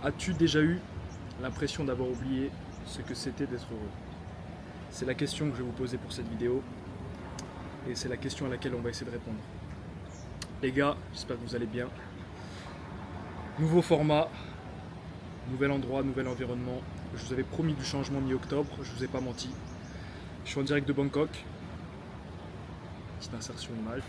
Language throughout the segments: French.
As-tu déjà eu l'impression d'avoir oublié ce que c'était d'être heureux? C'est la question que je vais vous poser pour cette vidéo. Et c'est la question à laquelle on va essayer de répondre. Les gars, j'espère que vous allez bien. Nouveau format, nouvel endroit, nouvel environnement. Je vous avais promis du changement mi-octobre, je vous ai pas menti. Je suis en direct de Bangkok. Petite insertion image.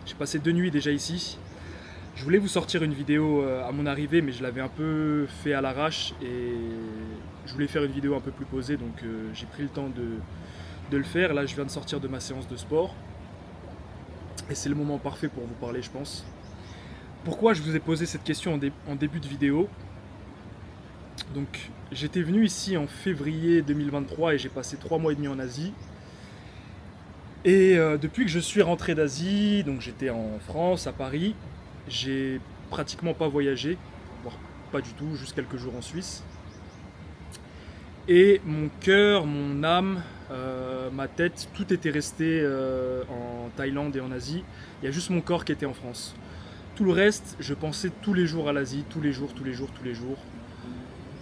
J'ai passé 2 nuits déjà ici. Je voulais vous sortir une vidéo à mon arrivée, mais je l'avais un peu fait à l'arrache et je voulais faire une vidéo un peu plus posée, donc j'ai pris le temps de le faire. Là, je viens de sortir de ma séance de sport et c'est le moment parfait pour vous parler, je pense. Pourquoi je vous ai posé cette question en début de vidéo? Donc, j'étais venu ici en février 2023 et j'ai passé 3 mois et demi en Asie. Et depuis que je suis rentré d'Asie, donc j'étais en France, à Paris, j'ai pratiquement pas voyagé, voire pas du tout, juste quelques jours en Suisse. Et mon cœur, mon âme, ma tête, tout était resté en Thaïlande et en Asie. Il y a juste mon corps qui était en France. Tout le reste, je pensais tous les jours à l'Asie, tous les jours, tous les jours, tous les jours.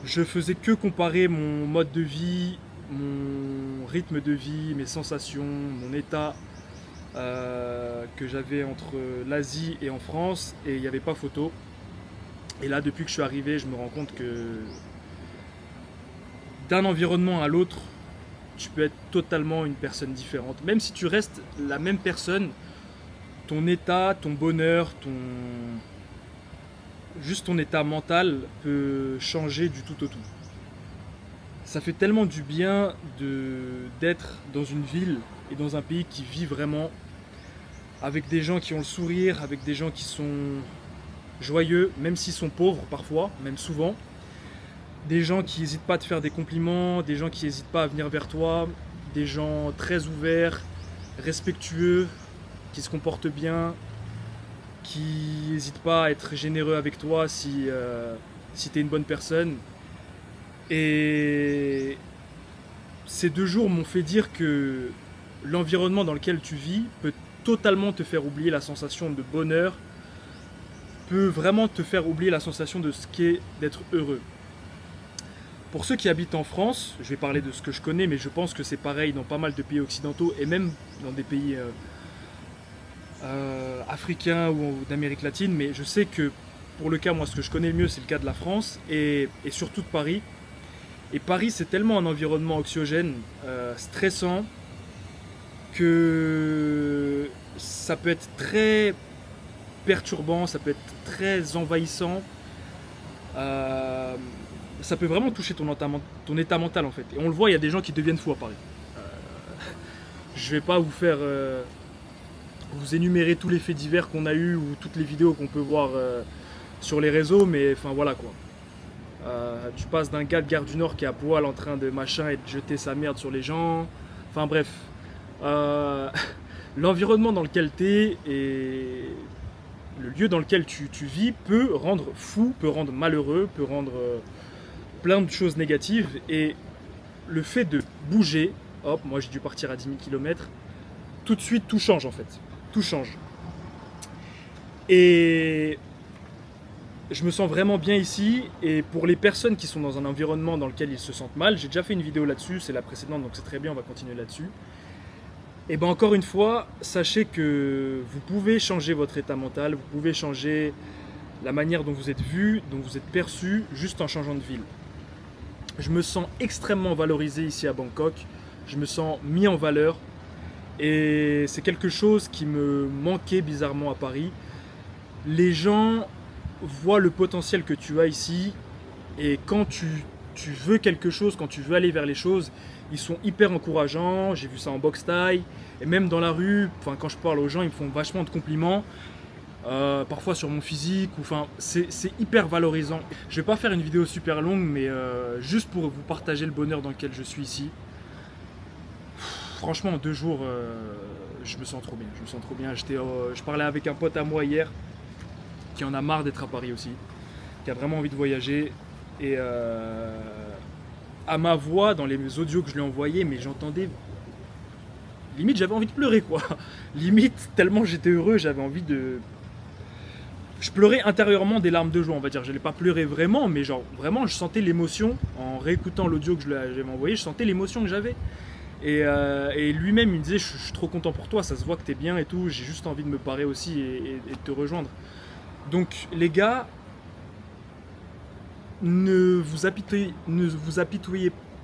Je faisais que comparer mon mode de vie, mon rythme de vie, mes sensations, mon état que j'avais entre l'Asie et en France, et il n'y avait pas photo. Et là, depuis que je suis arrivé, je me rends compte que d'un environnement à l'autre, tu peux être totalement une personne différente. Même si tu restes la même personne, ton état, ton bonheur, juste ton état mental peut changer du tout au tout. Ça fait tellement du bien d'être dans une ville et dans un pays qui vit vraiment, avec des gens qui ont le sourire, avec des gens qui sont joyeux, même s'ils sont pauvres parfois, même souvent. Des gens qui n'hésitent pas à te faire des compliments, des gens qui n'hésitent pas à venir vers toi, des gens très ouverts, respectueux, qui se comportent bien, qui n'hésitent pas à être généreux avec toi si tu es une bonne personne. Et ces 2 jours m'ont fait dire que l'environnement dans lequel tu vis peut totalement te faire oublier la sensation de bonheur, peut vraiment te faire oublier la sensation de ce qu'est d'être heureux. Pour ceux qui habitent en France, je vais parler de ce que je connais, mais je pense que c'est pareil dans pas mal de pays occidentaux et même dans des pays africains ou d'Amérique latine, mais je sais que pour le cas, moi, ce que je connais le mieux, c'est le cas de la France et surtout de Paris. Et Paris, c'est tellement un environnement anxiogène, stressant, que ça peut être très perturbant, ça peut être très envahissant. Ça peut vraiment toucher ton état mental en fait. Et on le voit, il y a des gens qui deviennent fous à Paris. Je vais pas vous faire vous énumérer tous les faits divers qu'on a eu ou toutes les vidéos qu'on peut voir sur les réseaux, mais enfin voilà quoi. Tu passes d'un gars de Gare du Nord qui est à poil en train de machin et de jeter sa merde sur les gens. Enfin bref. L'environnement dans lequel tu es et le lieu dans lequel tu vis peut rendre fou, peut rendre malheureux, peut rendre plein de choses négatives. Et le fait de bouger, hop, moi j'ai dû partir à 10 000 km, tout de suite tout change en fait. Tout change. Et je me sens vraiment bien ici. Et pour les personnes qui sont dans un environnement dans lequel ils se sentent mal, j'ai déjà fait une vidéo là-dessus, c'est la précédente, donc c'est très bien, on va continuer là-dessus. Et bien encore une fois, sachez que vous pouvez changer votre état mental, vous pouvez changer la manière dont vous êtes vu, dont vous êtes perçu, juste en changeant de ville. Je me sens extrêmement valorisé ici à Bangkok, je me sens mis en valeur, et c'est quelque chose qui me manquait bizarrement à Paris. Les gens voient le potentiel que tu as ici, et quand tu veux quelque chose, quand tu veux aller vers les choses, ils sont hyper encourageants. J'ai vu ça en boxe thaï et même dans la rue, quand je parle aux gens, ils me font vachement de compliments, parfois sur mon physique, c'est hyper valorisant. Je vais pas faire une vidéo super longue, mais juste pour vous partager le bonheur dans lequel je suis ici. Franchement, en 2 jours, je me sens trop bien. Je me sens trop bien. Je parlais avec un pote à moi hier qui en a marre d'être à Paris aussi, qui a vraiment envie de voyager. Et à ma voix, dans les audios que je lui ai envoyés, mais j'entendais limite j'avais envie de pleurer quoi. Limite, tellement j'étais heureux, j'avais envie de... Je pleurais intérieurement des larmes de joie, on va dire. Je n'allais pas pleurer vraiment, mais genre vraiment je sentais l'émotion. En réécoutant l'audio que j'avais envoyé, je sentais l'émotion que j'avais. Et lui-même il me disait je suis trop content pour toi, ça se voit que t'es bien et tout, j'ai juste envie de me parer aussi et de te rejoindre. Donc les gars,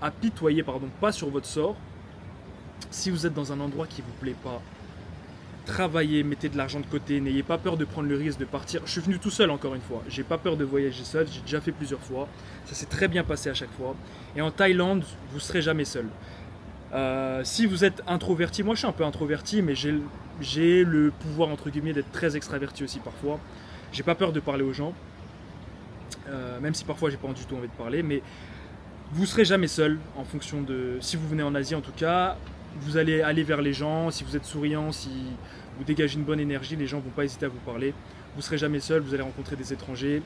apitoyez pas sur votre sort. Si vous êtes dans un endroit qui vous plaît pas, travaillez, mettez de l'argent de côté, n'ayez pas peur de prendre le risque de partir. Je suis venu tout seul encore une fois, j'ai pas peur de voyager seul, j'ai déjà fait plusieurs fois, ça s'est très bien passé à chaque fois. Et en Thaïlande, vous serez jamais seul. Si vous êtes introverti, moi je suis un peu introverti, mais j'ai le pouvoir entre guillemets d'être très extraverti aussi parfois. J'ai pas peur de parler aux gens, même si parfois j'ai pas du tout envie de parler, mais vous serez jamais seul en fonction de... Si vous venez en Asie en tout cas, vous allez aller vers les gens, si vous êtes souriant, si vous dégagez une bonne énergie, les gens vont pas hésiter à vous parler. Vous serez jamais seul, vous allez rencontrer des étrangers.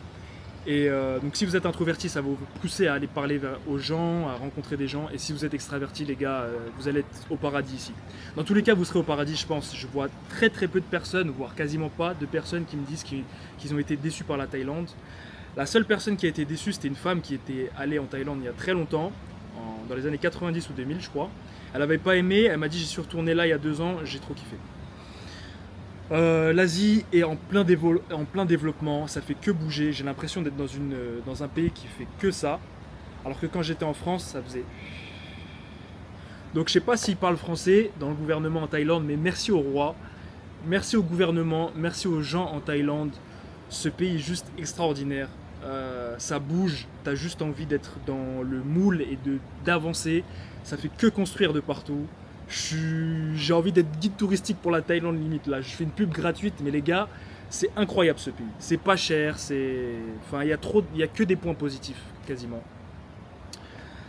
Et donc si vous êtes introverti, ça va vous pousser à aller parler aux gens, à rencontrer des gens. Et si vous êtes extraverti, les gars, vous allez être au paradis ici. Dans tous les cas, vous serez au paradis, je pense. Je vois très très peu de personnes, voire quasiment pas de personnes qui me disent qu'ils ont été déçus par la Thaïlande. La seule personne qui a été déçue, c'était une femme qui était allée en Thaïlande il y a très longtemps, dans les années 90 ou 2000 je crois. Elle n'avait pas aimé, elle m'a dit j'y suis retourné là il y a 2 ans, j'ai trop kiffé. L'Asie est en plein développement, ça fait que bouger. J'ai l'impression d'être dans un pays qui fait que ça. Alors que quand j'étais en France, ça faisait... Donc je sais pas s'ils parlent français dans le gouvernement en Thaïlande, mais merci au roi, merci au gouvernement, merci aux gens en Thaïlande. Ce pays est juste extraordinaire. Ça bouge, t'as juste envie d'être dans le moule et d'avancer. Ça fait que construire de partout. J'ai envie d'être guide touristique pour la Thaïlande limite là. Je fais une pub gratuite, mais les gars, c'est incroyable ce pays. C'est pas cher, enfin il y a que des points positifs quasiment.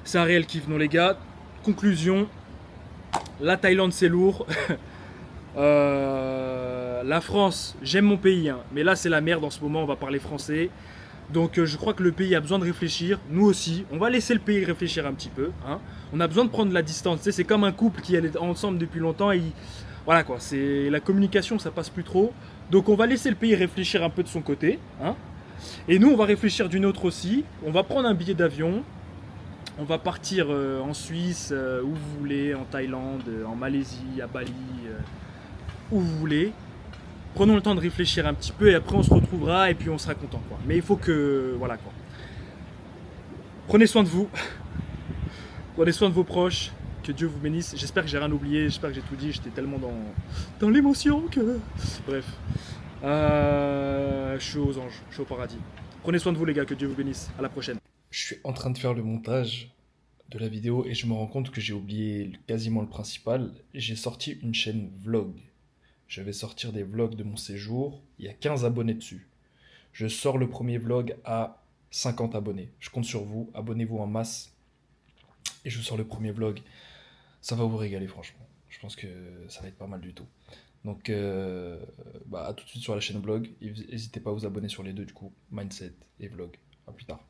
C'est un réel kiff, non les gars. Conclusion, la Thaïlande c'est lourd. La France, j'aime mon pays, hein, mais là c'est la merde en ce moment. On va parler français. Donc je crois que le pays a besoin de réfléchir, nous aussi, on va laisser le pays réfléchir un petit peu, hein. On a besoin de prendre la distance, tu sais, c'est comme un couple qui est ensemble depuis longtemps et voilà quoi, c'est la communication ça passe plus trop, donc on va laisser le pays réfléchir un peu de son côté, hein. Et nous on va réfléchir d'une autre aussi, on va prendre un billet d'avion, on va partir en Suisse, où vous voulez, en Thaïlande, en Malaisie, à Bali, où vous voulez. Prenons le temps de réfléchir un petit peu et après on se retrouvera et puis on sera content quoi. Mais il faut que... Voilà quoi. Prenez soin de vous. Prenez soin de vos proches. Que Dieu vous bénisse. J'espère que j'ai rien oublié. J'espère que j'ai tout dit. J'étais tellement dans l'émotion que... Bref. Je suis aux anges. Je suis au paradis. Prenez soin de vous les gars. Que Dieu vous bénisse. À la prochaine. Je suis en train de faire le montage de la vidéo et je me rends compte que j'ai oublié quasiment le principal. J'ai sorti une chaîne vlog. Je vais sortir des vlogs de mon séjour. Il y a 15 abonnés dessus. Je sors le premier vlog à 50 abonnés. Je compte sur vous. Abonnez-vous en masse. Et je sors le premier vlog. Ça va vous régaler franchement. Je pense que ça va être pas mal du tout. Donc à tout de suite sur la chaîne vlog. N'hésitez pas à vous abonner sur les deux du coup. Mindset et vlog. À plus tard.